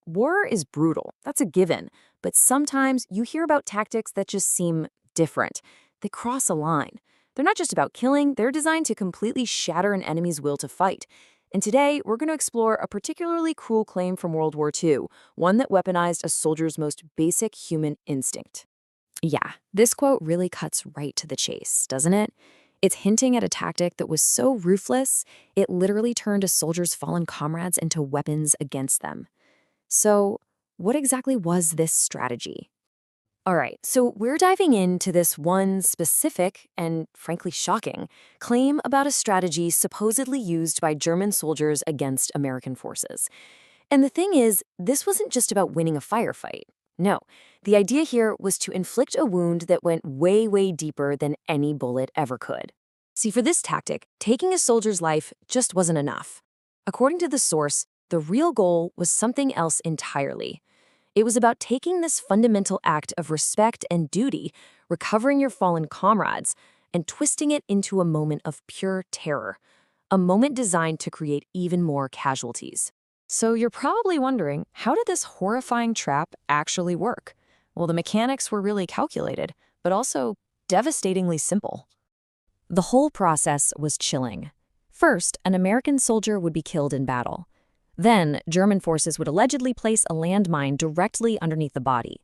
War is brutal. That's a given. But sometimes you hear about tactics that just seem different. They cross a line. They're not just about killing, they're designed to completely shatter an enemy's will to fight. And today, we're going to explore a particularly cruel claim from World War II, one that weaponized a soldier's most basic human instinct. Yeah, this quote really cuts right to the chase, doesn't it? It's hinting at a tactic that was so ruthless, it literally turned a soldier's fallen comrades into weapons against them. So, what exactly was this strategy? All right, so we're diving into this one specific and frankly shocking claim about a strategy supposedly used by German soldiers against American forces. And the thing is, this wasn't just about winning a firefight. No, the idea here was to inflict a wound that went way, way deeper than any bullet ever could. See, for this tactic, taking a soldier's life just wasn't enough. According to the source, the real goal was something else entirely. It was about taking this fundamental act of respect and duty, recovering your fallen comrades, and twisting it into a moment of pure terror, a moment designed to create even more casualties. So you're probably wondering, how did this horrifying trap actually work? Well, the mechanics were really calculated, but also devastatingly simple. The whole process was chilling. First, an American soldier would be killed in battle. Then, German forces would allegedly place a landmine directly underneath the body.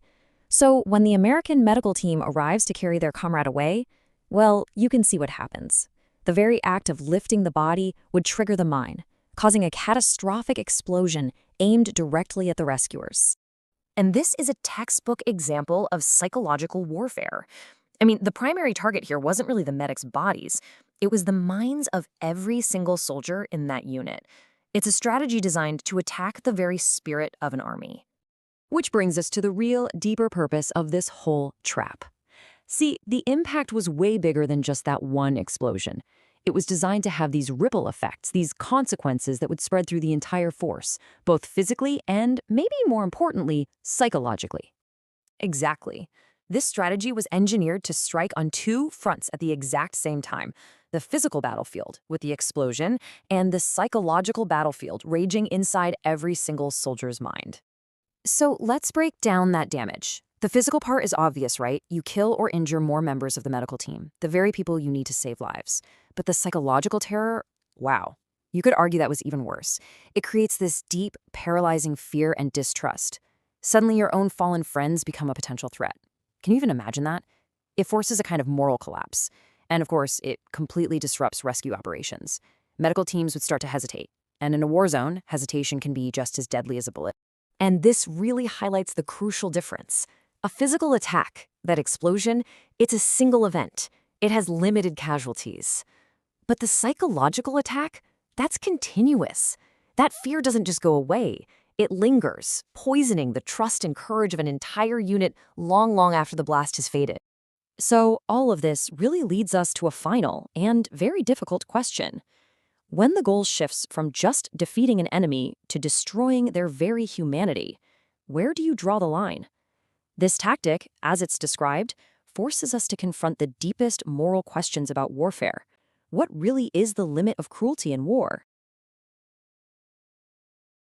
So when the American medical team arrives to carry their comrade away, well, you can see what happens. The very act of lifting the body would trigger the mine, causing a catastrophic explosion aimed directly at the rescuers. And this is a textbook example of psychological warfare. I mean, the primary target here wasn't really the medics' bodies. It was the minds of every single soldier in that unit. It's a strategy designed to attack the very spirit of an army. Which brings us to the real, deeper purpose of this whole trap. See, the impact was way bigger than just that one explosion. It was designed to have these ripple effects, these consequences that would spread through the entire force, both physically and, maybe more importantly, psychologically. Exactly. This strategy was engineered to strike on two fronts at the exact same time: the physical battlefield, with the explosion, and the psychological battlefield raging inside every single soldier's mind. So let's break down that damage. The physical part is obvious, right? You kill or injure more members of the medical team, the very people you need to save lives. But the psychological terror, wow. You could argue that was even worse. It creates this deep, paralyzing fear and distrust. Suddenly your own fallen friends become a potential threat. Can you even imagine that? It forces a kind of moral collapse. And of course, it completely disrupts rescue operations. Medical teams would start to hesitate. And in a war zone, hesitation can be just as deadly as a bullet. And this really highlights the crucial difference. A physical attack, that explosion, it's a single event. It has limited casualties. But the psychological attack, that's continuous. That fear doesn't just go away. It lingers, poisoning the trust and courage of an entire unit long, long after the blast has faded. So all of this really leads us to a final and very difficult question. When the goal shifts from just defeating an enemy to destroying their very humanity, where do you draw the line? This tactic, as it's described, forces us to confront the deepest moral questions about warfare. What really is the limit of cruelty in war?